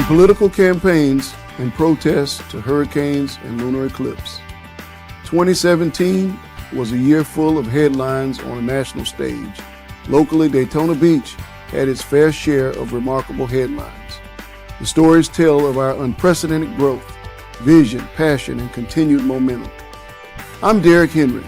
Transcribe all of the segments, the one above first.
political campaigns and protests to hurricanes and lunar eclipse. 2017 was a year full of headlines on a national stage. Locally, Daytona Beach had its fair share of remarkable headlines. The stories tell of our unprecedented growth, vision, passion, and continued momentum. I'm Derek Henry,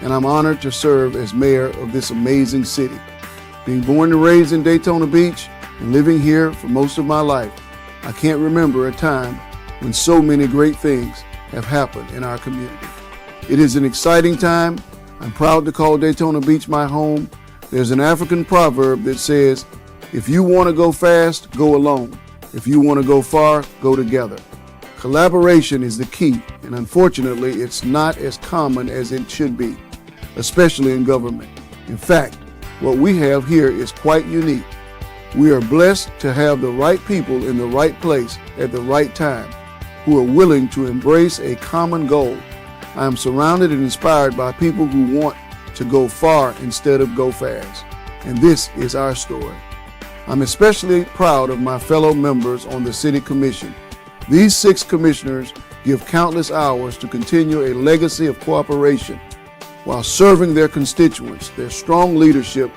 and I'm honored to serve as mayor of this amazing city. Being born and raised in Daytona Beach and living here for most of my life, I can't remember a time when so many great things have happened in our community. It is an exciting time. I'm proud to call Daytona Beach my home. There's an African proverb that says, if you want to go fast, go alone. If you want to go far, go together. Collaboration is the key, and unfortunately, it's not as common as it should be, especially in government. In fact, what we have here is quite unique. We are blessed to have the right people in the right place at the right time who are willing to embrace a common goal. I am surrounded and inspired by people who want to go far instead of go fast. And this is our story. I'm especially proud of my fellow members on the City Commission. These 6 commissioners give countless hours to continue a legacy of cooperation while serving their constituents. Their strong leadership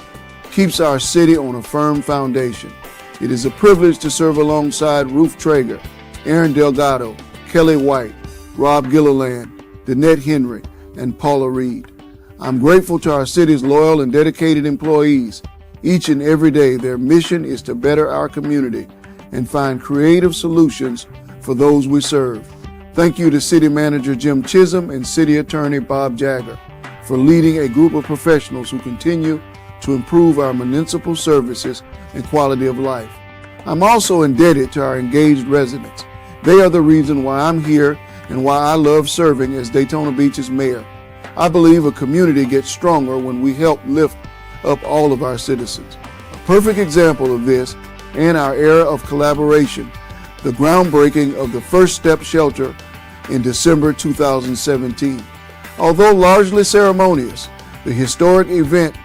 keeps our city on a firm foundation. It is a privilege to serve alongside Ruth Traeger, Aaron Delgado, Kelly White, Rob Gilliland, Danette Henry, and Paula Reed. I'm grateful to our city's loyal and dedicated employees. Each and every day, their mission is to better our community and find creative solutions for those we serve. Thank you to City Manager Jim Chisholm and City Attorney Bob Jagger for leading a group of professionals who continue to improve our municipal services and quality of life. I'm also indebted to our engaged residents. They are the reason why I'm here and why I love serving as Daytona Beach's mayor. I believe a community gets stronger when we help lift up all of our citizens. A perfect example of this and our era of collaboration, the groundbreaking of the First Step Shelter in December 2017. Although largely ceremonious, the historic event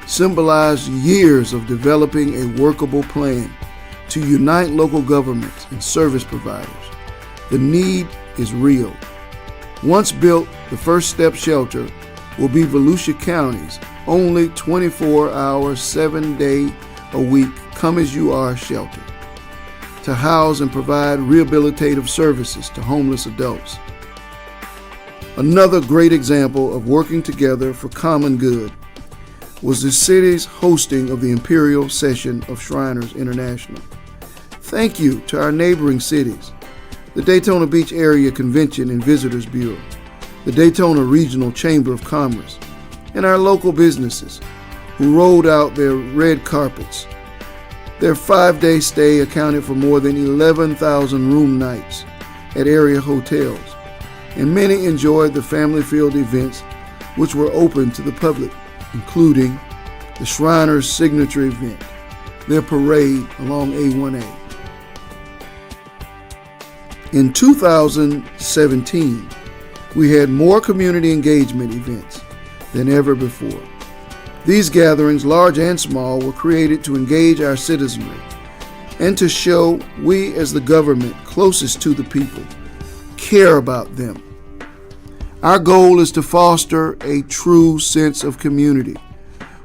symbolized years of developing a workable plan to unite local governments and service providers. The need is real. Once built, the First Step Shelter will be Volusia County's only 24-hour, 7-day-a-week come-as-you-are shelter to house and provide rehabilitative services to homeless adults. Another great example of working together for common good was the city's hosting of the Imperial session of Shriners International. Thank you to our neighboring cities, the Daytona Beach Area Convention and Visitors Bureau, the Daytona Regional Chamber of Commerce, and our local businesses who rolled out their red carpets. Their 5-day stay accounted for more than 11,000 room nights at area hotels, and many enjoyed the family-filled events which were open to the public, including the Shriners' signature event, their parade along A1A. In 2017, we had more community engagement events than ever before. These gatherings, large and small, were created to engage our citizenry and to show we, as the government closest to the people, care about them. Our goal is to foster a true sense of community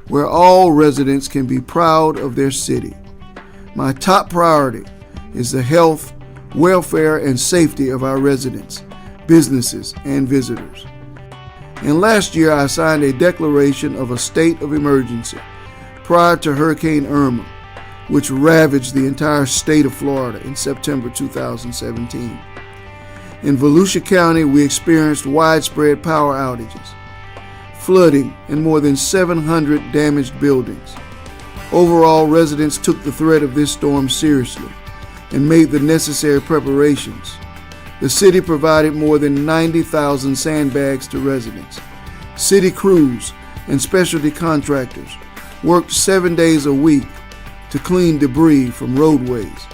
where all residents can be proud of their city. My top priority is the health, welfare, and safety of our residents, businesses, and visitors. And last year, I signed a declaration of a state of emergency prior to Hurricane Irma, which ravaged the entire state of Florida in September 2017. In Volusia County, we experienced widespread power outages, flooding, and more than 700 damaged buildings. Overall, residents took the threat of this storm seriously and made the necessary preparations. The city provided more than 90,000 sandbags to residents. City crews and specialty contractors worked 7 days a week to clean debris from roadways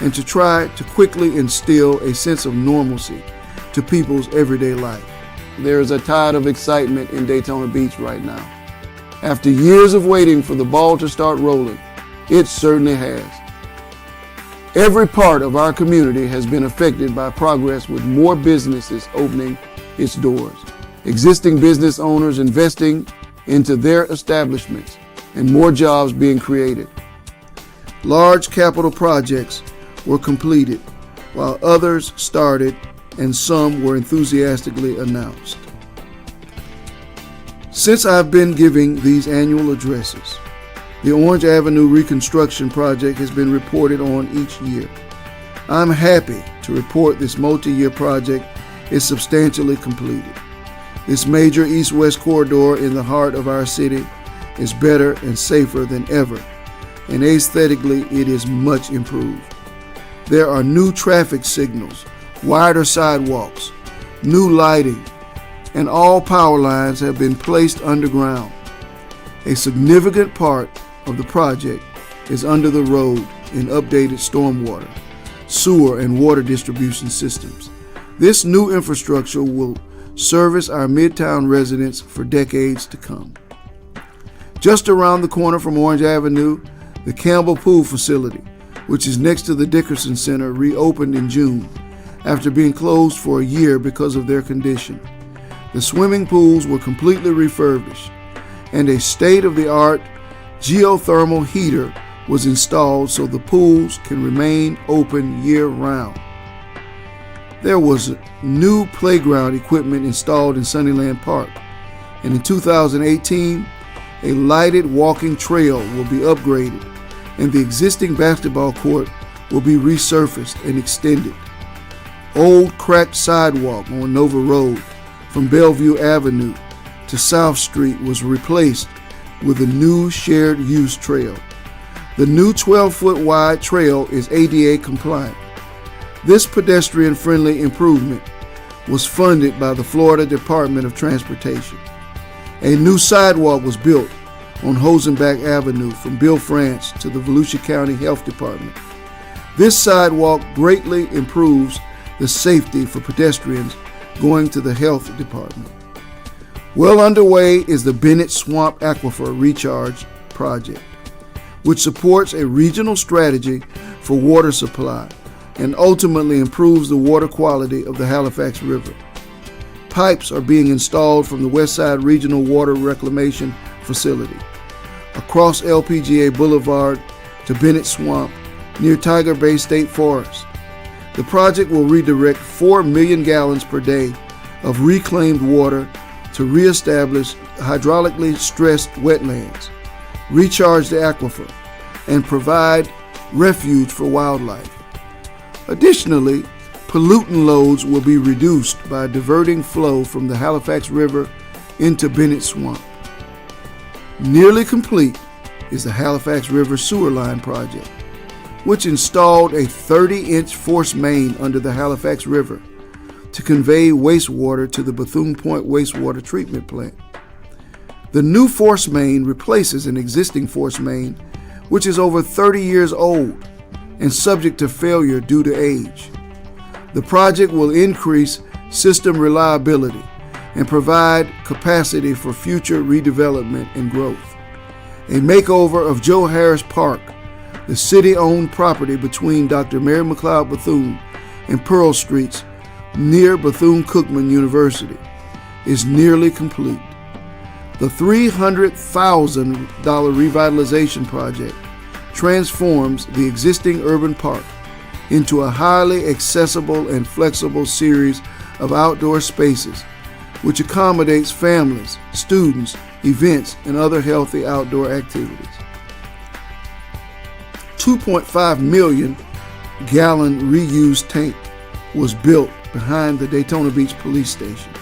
and to try to quickly instill a sense of normalcy to people's everyday life. There is a tide of excitement in Daytona Beach right now. After years of waiting for the ball to start rolling, it certainly has. Every part of our community has been affected by progress, with more businesses opening its doors, existing business owners investing into their establishments, and more jobs being created. Large capital projects were completed, while others started and some were enthusiastically announced. Since I've been giving these annual addresses, the Orange Avenue reconstruction project has been reported on each year. I'm happy to report this multi-year project is substantially completed. This major east-west corridor in the heart of our city is better and safer than ever, and aesthetically it is much improved. There are new traffic signals, wider sidewalks, new lighting, and all power lines have been placed underground. A significant part of the project is under the road in updated stormwater, sewer, and water distribution systems. This new infrastructure will service our Midtown residents for decades to come. Just around the corner from Orange Avenue, the Campbell Pool facility, which is next to the Dickerson Center, reopened in June after being closed for a year because of their condition. The swimming pools were completely refurbished, and a state-of-the-art geothermal heater was installed so the pools can remain open year-round. There was new playground equipment installed in Sunnyland Park, and in 2018, a lighted walking trail will be upgraded, and the existing basketball court will be resurfaced and extended. Old cracked sidewalk on Nova Road from Bellevue Avenue to South Street was replaced with a new shared use trail. The new 12-foot wide trail is ADA compliant. This pedestrian-friendly improvement was funded by the Florida Department of Transportation. A new sidewalk was built on Hosenbach Avenue from Bill France to the Volusia County Health Department. This sidewalk greatly improves the safety for pedestrians going to the health department. Well underway is the Bennett Swamp Aquifer Recharge Project, which supports a regional strategy for water supply and ultimately improves the water quality of the Halifax River. Pipes are being installed from the Westside Regional Water Reclamation Facility across LPGA Boulevard to Bennett Swamp near Tiger Bay State Forest. The project will redirect 4 million gallons per day of reclaimed water to reestablish hydraulically stressed wetlands, recharge the aquifer, and provide refuge for wildlife. Additionally, pollutant loads will be reduced by diverting flow from the Halifax River into Bennett Swamp. Nearly complete is the Halifax River Sewer Line Project, which installed a 30-inch force main under the Halifax River to convey wastewater to the Bethune Point Wastewater Treatment Plant. The new force main replaces an existing force main, which is over 30 years old and subject to failure due to age. The project will increase system reliability and provide capacity for future redevelopment and growth. A makeover of Joe Harris Park, the city-owned property between Dr. Mary McLeod Bethune and Pearl Streets near Bethune-Cookman University, is nearly complete. The $300,000 revitalization project transforms the existing urban park into a highly accessible and flexible series of outdoor spaces which accommodates families, students, events, and other healthy outdoor activities. 2.5 million gallon reused tank was built behind the Daytona Beach Police Station.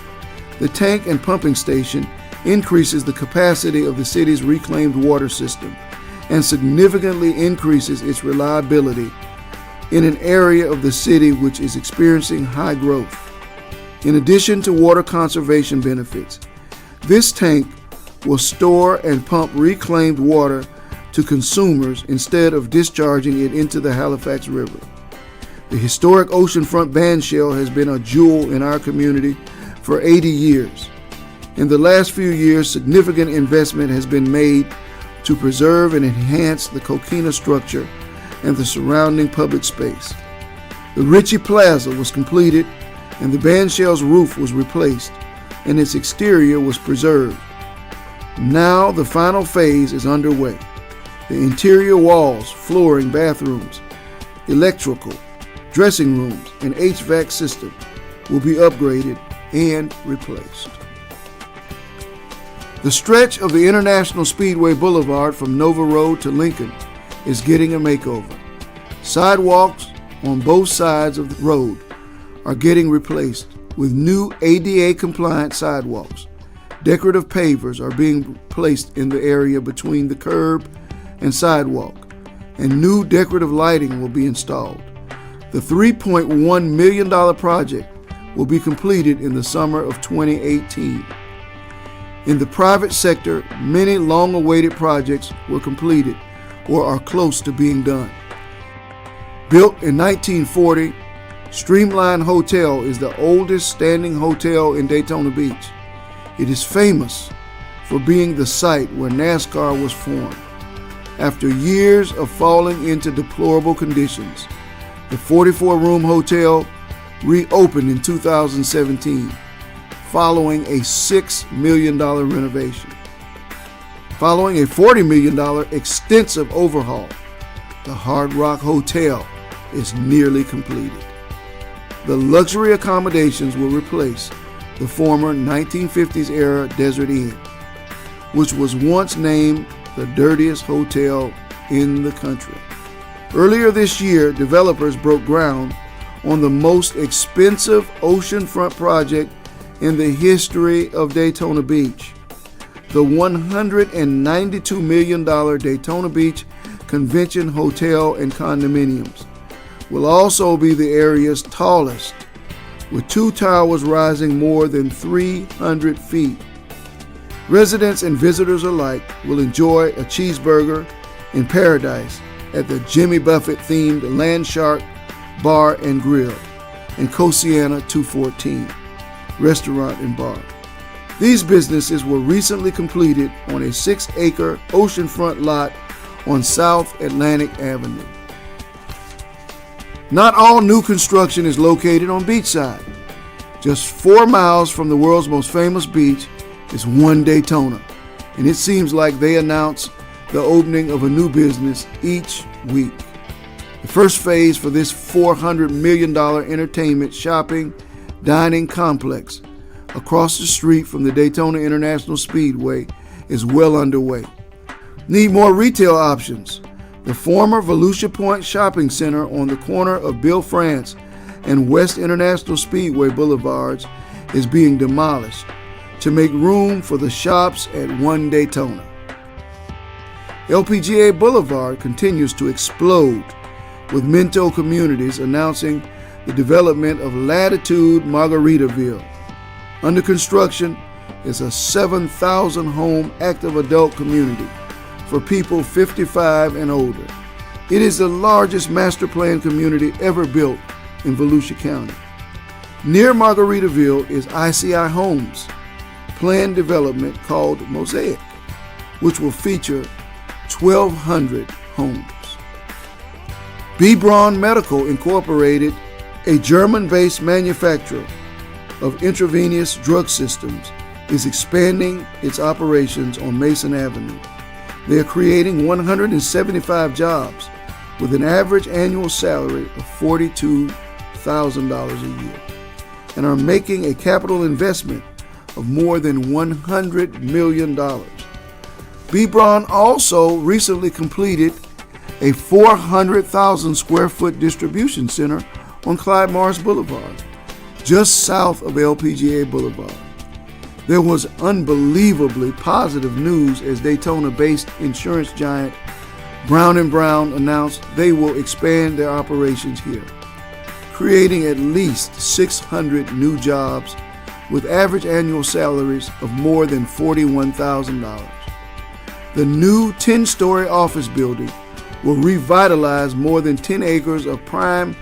The tank and pumping station increases the capacity of the city's reclaimed water system and significantly increases its reliability in an area of the city which is experiencing high growth. In addition to water conservation benefits, this tank will store and pump reclaimed water to consumers instead of discharging it into the Halifax River. The historic oceanfront bandshell has been a jewel in our community for 80 years. In the last few years, significant investment has been made to preserve and enhance the coquina structure and the surrounding public space. The Ritchie Plaza was completed and the bandshell's roof was replaced and its exterior was preserved. Now the final phase is underway. The interior walls, flooring, bathrooms, electrical, dressing rooms, and HVAC system will be upgraded and replaced. The stretch of the International Speedway Boulevard from Nova Road to Lincoln is getting a makeover. Sidewalks on both sides of the road are getting replaced with new ADA-compliant sidewalks. Decorative pavers are being placed in the area between the curb and sidewalk, and new decorative lighting will be installed. The $3.1 million project will be completed in the summer of 2018. In the private sector, many long-awaited projects were completed or are close to being done. Built in 1940, Streamline Hotel is the oldest standing hotel in Daytona Beach. It is famous for being the site where NASCAR was formed. After years of falling into deplorable conditions, the 44-room hotel reopened in 2017 following a $6 million renovation. Following a $40 million extensive overhaul, the Hard Rock Hotel is nearly completed. The luxury accommodations will replace the former 1950s era Desert Inn, which was once named the dirtiest hotel in the country. Earlier this year, developers broke ground on the most expensive oceanfront project in the history of Daytona Beach. The $192 million Daytona Beach Convention Hotel and Condominiums will also be the area's tallest, with 2 towers rising more than 300 feet. Residents and visitors alike will enjoy a cheeseburger in paradise at the Jimmy Buffett-themed Land Shark Bar and Grill and Cosiana 214 Restaurant and Bar. These businesses were recently completed on a 6-acre oceanfront lot on South Atlantic Avenue. Not all new construction is located on beachside. Just 4 miles from the world's most famous beach is One Daytona, and it seems like they announce the opening of a new business each week. The first phase for this $400 million entertainment, shopping, dining complex across the street from the Daytona International Speedway is well underway. Need more retail options? The former Volusia Point Shopping Center on the corner of Bill France and West International Speedway Boulevards is being demolished to make room for the shops at One Daytona. LPGA Boulevard continues to explode, with Minto Communities announcing the development of Latitude Margaritaville. Under construction is a 7,000-home active adult community for people 55 and older. It is the largest master plan community ever built in Volusia County. Near Margaritaville is ICI Homes, planned development called Mosaic, which will feature 1,200 homes. Braun Medical Inc, a German-based manufacturer of intravenous drug systems, is expanding its operations on Mason Avenue. They are creating 175 jobs with an average annual salary of $42,000 a year and are making a capital investment of more than $100 million. Braun also recently completed a 400,000 square foot distribution center on Clyde Morris Boulevard, just south of LPGA Boulevard. There was unbelievably positive news as Daytona-based insurance giant Brown & Brown announced they will expand their operations here, creating at least 600 new jobs with average annual salaries of more than $41,000. The new 10-story office building will revitalize more than 10 acres of prime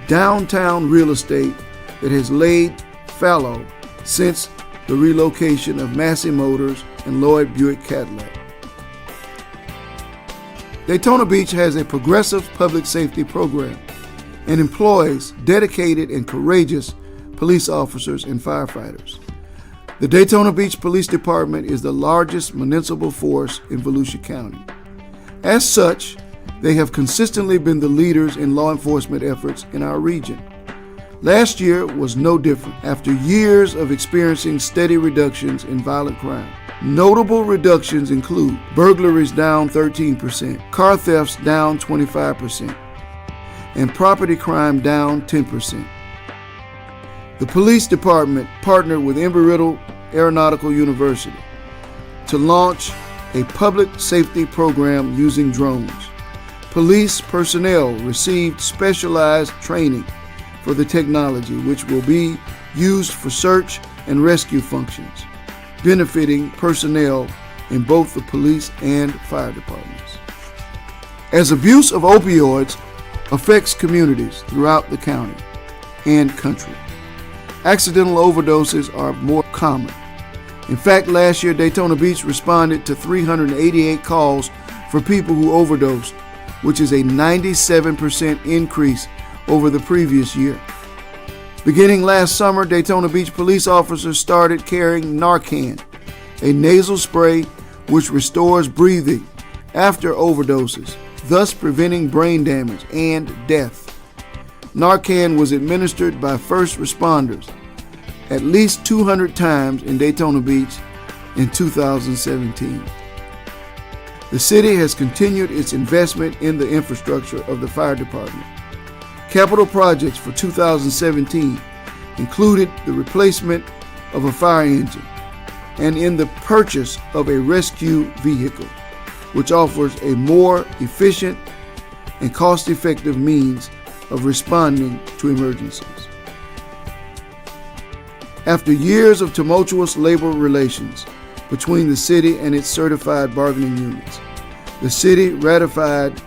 downtown real estate that has laid fallow since the relocation of Massey Motors and Lloyd Buick Cadillac. Daytona Beach has a progressive public safety program and employs dedicated and courageous police officers and firefighters. The Daytona Beach Police Department is the largest municipal force in Volusia County. As such, they have consistently been the leaders in law enforcement efforts in our region. Last year was no different after years of experiencing steady reductions in violent crime. Notable reductions include burglaries down 13%, car thefts down 25%, and property crime down 10%. The police department partnered with Imperial Aeronautical University to launch a public safety program using drones. Police personnel received specialized training for the technology, which will be used for search and rescue functions, benefiting personnel in both the police and fire departments. As abuse of opioids affects communities throughout the county and country, accidental overdoses are more common. In fact, last year, Daytona Beach responded to 388 calls for people who overdosed, which is a 97% increase over the previous year. Beginning last summer, Daytona Beach police officers started carrying NARCAN, a nasal spray which restores breathing after overdoses, thus preventing brain damage and death. NARCAN was administered by first responders at least 200 times in Daytona Beach in 2017. The city has continued its investment in the infrastructure of the fire department. Capital projects for 2017 included the replacement of a fire engine and in the purchase of a rescue vehicle, which offers a more efficient and cost-effective means of responding to emergencies. After years of tumultuous labor relations between the city and its certified bargaining units, the city ratified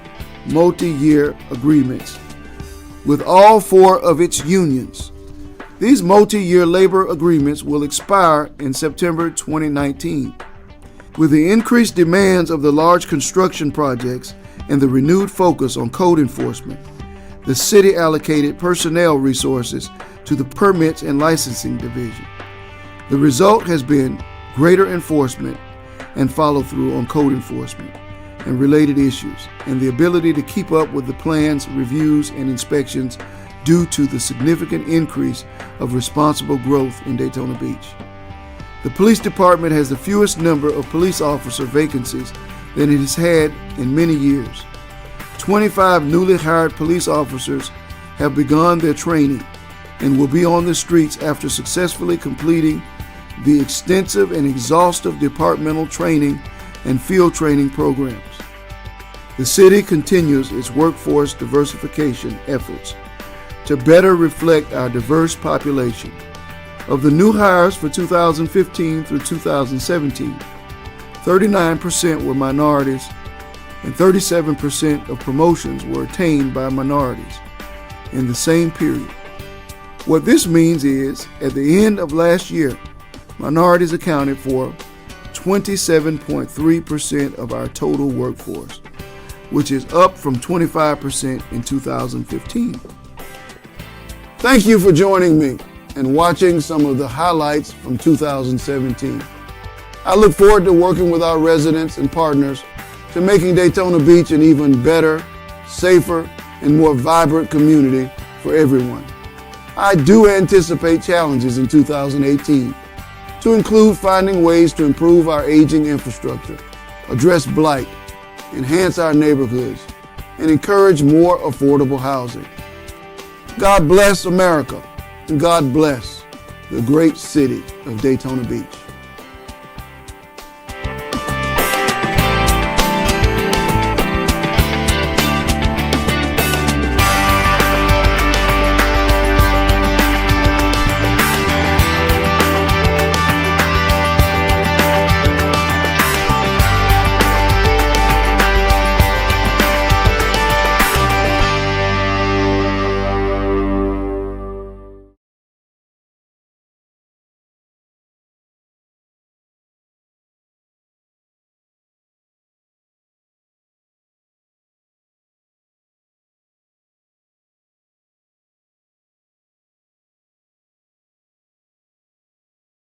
multi-year agreements with all four of its unions. These multi-year labor agreements will expire in September 2019. With the increased demands of the large construction projects and the renewed focus on code enforcement, the city allocated personnel resources to the Permits and Licensing Division. The result has been greater enforcement and follow-through on code enforcement and related issues, and the ability to keep up with the plans, reviews, and inspections due to the significant increase of responsible growth in Daytona Beach. The police department has the fewest number of police officer vacancies than it has had in many years. 25 newly hired police officers have begun their training and will be on the streets after successfully completing the extensive and exhaustive departmental training and field training programs. The city continues its workforce diversification efforts to better reflect our diverse population. Of the new hires for 2015 through 2017, 39% were minorities and 37% of promotions were attained by minorities in the same period. What this means is, at the end of last year, minorities accounted for 27.3% of our total workforce, which is up from 25% in 2015. Thank you for joining me and watching some of the highlights from 2017. I look forward to working with our residents and partners to making Daytona Beach an even better, safer, and more vibrant community for everyone. I do anticipate challenges in 2018, to include finding ways to improve our aging infrastructure, address blight, enhance our neighborhoods, and encourage more affordable housing. God bless America, and God bless the great city of Daytona Beach.